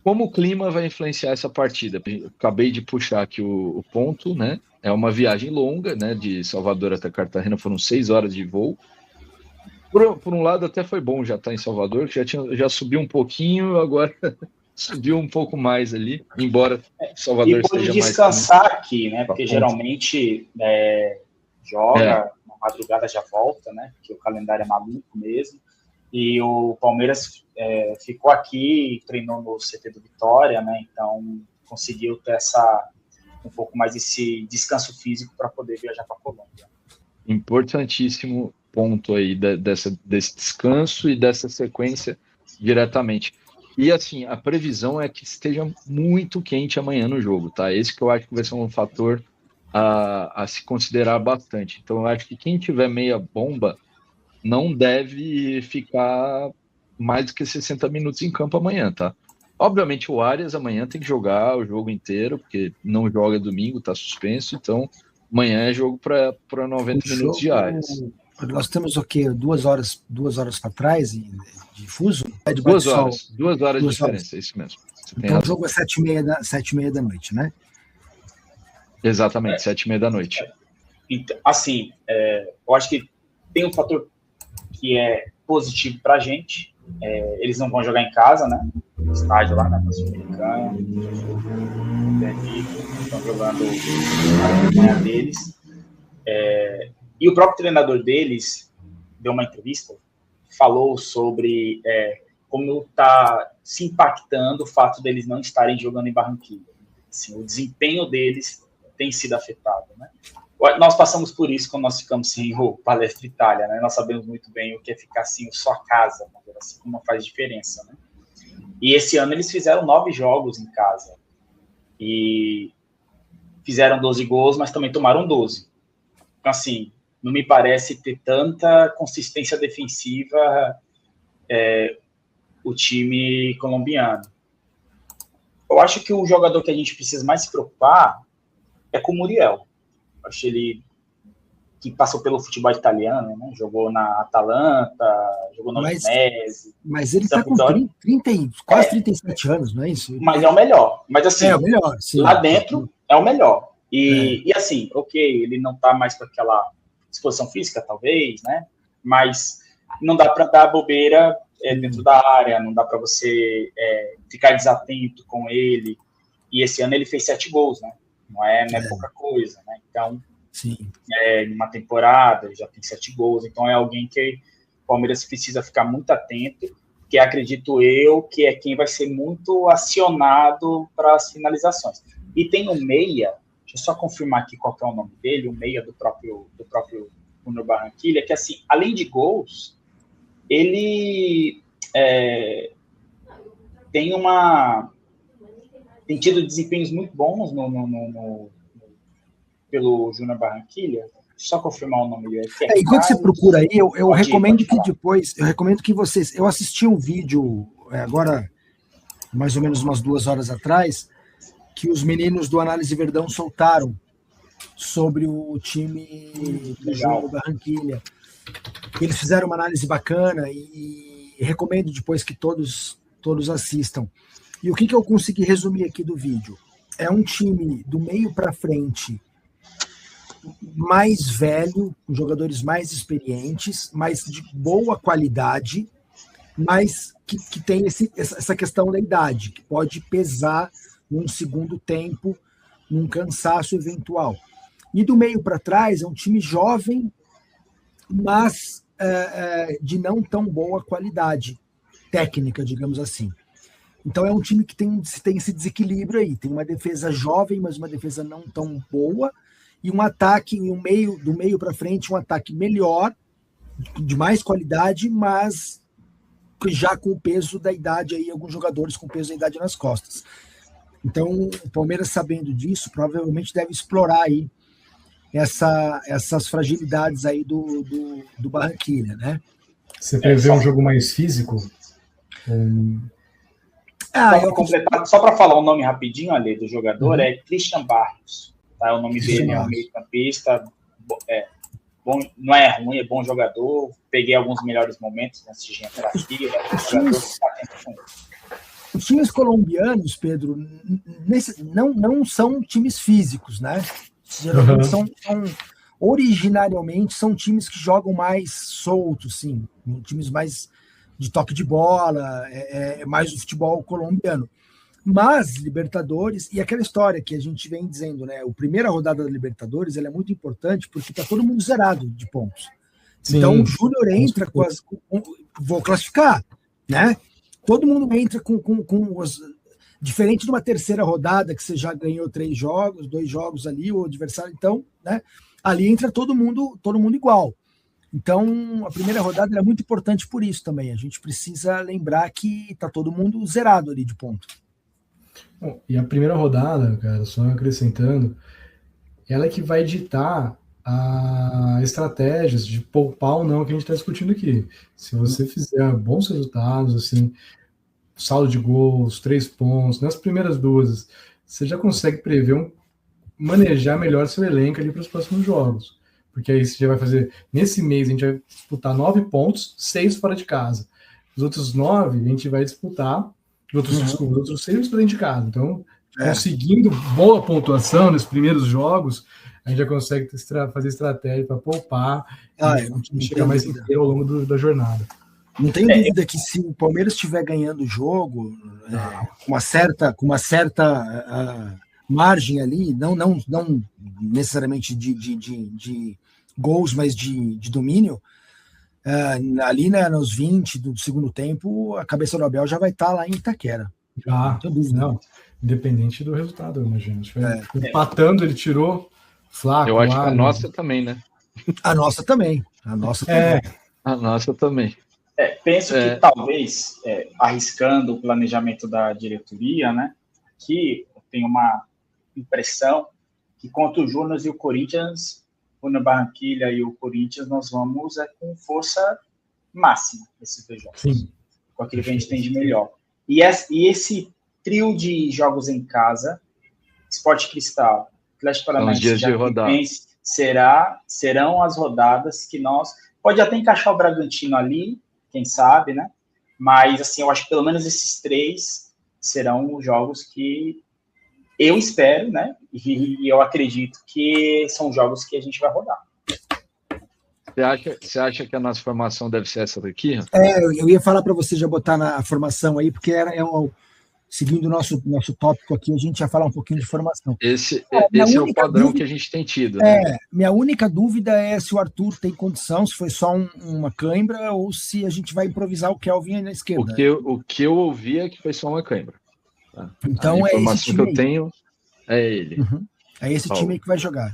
Como o clima vai influenciar essa partida? Acabei de puxar aqui o ponto, né? É uma viagem longa, né? De Salvador até Cartagena foram 6 horas de voo. Por um lado, até foi bom já estar em Salvador, que já subiu um pouquinho, agora subiu um pouco mais ali, embora Salvador e pode esteja descansar aqui, né? Porque ponto. Geralmente joga, na madrugada já volta, né? Porque o calendário é maluco mesmo. E o Palmeiras ficou aqui, treinou no CT do Vitória, né? Então conseguiu ter um pouco mais esse descanso físico para poder viajar para a Colômbia. Importantíssimo ponto aí desse descanso e dessa sequência diretamente. E assim, a previsão é que esteja muito quente amanhã no jogo, tá? Esse que eu acho que vai ser um fator a se considerar bastante. Então, eu acho que quem tiver meia bomba não deve ficar mais do que 60 minutos em campo amanhã, tá? Obviamente, o Arias amanhã tem que jogar o jogo inteiro, porque não joga domingo, tá suspenso, então amanhã é jogo para 90 minutos diários. Nós temos o quê? 2 horas para trás de fuso? É de 2 horas. 2 horas de diferença, é isso mesmo. Então o jogo é 7h30 da noite, né? Exatamente, 7h30 da noite. Então, assim, eu acho que tem um fator que é positivo para a gente. Eles não vão jogar em casa, né? No estádio lá na Sul-Americana. Estão jogando a campanha deles. E o próprio treinador deles deu uma entrevista, falou sobre como está se impactando o fato deles não estarem jogando em Barranquilla. Assim, o desempenho deles tem sido afetado, né? Nós passamos por isso quando nós ficamos sem o Palestra Itália, né? Nós sabemos muito bem o que é ficar sem sua casa, assim, como faz diferença, né? E esse ano eles fizeram 9 jogos em casa e fizeram 12 gols, mas também tomaram 12. Então, assim, não me parece ter tanta consistência defensiva o time colombiano. Eu acho que o jogador que a gente precisa mais se preocupar é com o Muriel. Eu acho ele que passou pelo futebol italiano, né? Jogou na Atalanta, jogou no Udinese. Mas ele está com quase 37 anos, não é isso? Mas é o melhor. Mas assim, o melhor, sim. Lá dentro é o melhor. E assim, ok, ele não está mais com aquela disposição física, talvez, né? Mas não dá para dar bobeira dentro da área, não dá para você ficar desatento com ele. E esse ano ele fez 7 gols, né? Não é pouca coisa, né? Então, numa temporada, já tem 7 gols. Então, é alguém que o Palmeiras precisa ficar muito atento, que acredito eu que é quem vai ser muito acionado para as finalizações. E tem um meia, deixa eu só confirmar aqui qual que é o nome dele, o meia do próprio Júnior Barranquilla, que, assim, além de gols, ele tem tido desempenhos muito bons pelo Júnior Barranquilla. Só confirmar o nome dele. Enquanto você procura aí, eu recomendo que depois, vocês, eu assisti um vídeo agora, mais ou menos umas 2 horas atrás, que os meninos do Análise Verdão soltaram sobre o time do Júnior Barranquilla. Eles fizeram uma análise bacana e recomendo depois que todos assistam. E o que eu consegui resumir aqui do vídeo? É um time do meio para frente mais velho, com jogadores mais experientes, mais de boa qualidade, mas que tem essa questão da idade, que pode pesar num segundo tempo, num cansaço eventual. E do meio para trás é um time jovem, mas de não tão boa qualidade técnica, digamos assim. Então é um time que tem esse desequilíbrio aí, tem uma defesa jovem, mas uma defesa não tão boa, e um ataque, do meio para frente, um ataque melhor, de mais qualidade, mas já com o peso da idade aí, alguns jogadores com o peso da idade nas costas. Então, o Palmeiras, sabendo disso, provavelmente deve explorar aí essas fragilidades aí do Barranquilla, né? Você prevê um jogo mais físico? Só para falar o nome rapidinho, Ale, do jogador, é Christian Barrios. Tá? O nome dele é um meio-campista, bom, não é ruim, é bom jogador. Peguei alguns melhores momentos antes de entrar aqui. Os times colombianos, Pedro, não são times físicos, né? Geralmente originariamente são times que jogam mais soltos, sim, times mais de toque de bola, mais o futebol colombiano. Mas Libertadores, e aquela história que a gente vem dizendo, né? A primeira rodada da Libertadores ela é muito importante porque está todo mundo zerado de pontos. Sim, então o Júnior entra vou classificar, né? Todo mundo entra com os. Diferente de uma terceira rodada, que você já ganhou 3 jogos, 2 jogos ali, o adversário, então, né? Ali entra todo mundo igual. Então, a primeira rodada é muito importante por isso também. A gente precisa lembrar que está todo mundo zerado ali de ponto. Bom, e a primeira rodada, cara, só acrescentando, ela é que vai ditar as estratégias de poupar ou não que a gente está discutindo aqui. Se você fizer bons resultados, assim, saldo de gols, 3 pontos, nas primeiras 2, você já consegue prever manejar melhor seu elenco ali para os próximos jogos. Porque aí você já vai fazer, nesse mês a gente vai disputar 9 pontos, 6 fora de casa. Os outros 9 a gente vai disputar, os outros 6 dentro de casa. Então, conseguindo boa pontuação nos primeiros jogos, a gente já consegue fazer estratégia para poupar e chegar mais inteiro ao longo da jornada. Não tenho dúvida que se o Palmeiras estiver ganhando o jogo com uma certa margem ali, não necessariamente de gols, mas de domínio, ali, né, nos 20 do segundo tempo, a cabeça do Abel já vai estar lá em Itaquera. Não, independente do resultado, eu imagino. Empatando, ele tirou Flaco. Eu acho que a nossa também, né? A nossa também. A nossa também. Penso que talvez, arriscando o planejamento da diretoria, né, que eu tenho uma impressão que contra o Júnior e o Corinthians, o Barranquilla e o Corinthians, nós vamos com força máxima esses 2 jogos. Sim. Com aquilo que a gente tem de melhor. E esse trio de jogos em casa, Sport Cristal, Atlético Paranaense, serão as rodadas que nós... Pode até encaixar o Bragantino ali, quem sabe, né? Mas, assim, eu acho que pelo menos esses 3 serão os jogos que eu espero, né? E eu acredito que são jogos que a gente vai rodar. Você acha que a nossa formação deve ser essa daqui? Eu ia falar para você já botar na formação aí, porque seguindo o nosso tópico aqui, a gente ia falar um pouquinho de formação. Esse é o padrão que a gente tem tido. Né? Minha única dúvida é se o Arthur tem condição, se foi só uma cãibra, ou se a gente vai improvisar o Kelvin aí na esquerda. O que eu ouvi é que foi só uma cãibra. Tá? Então a informação que eu tenho é ele. É esse time aí que vai jogar.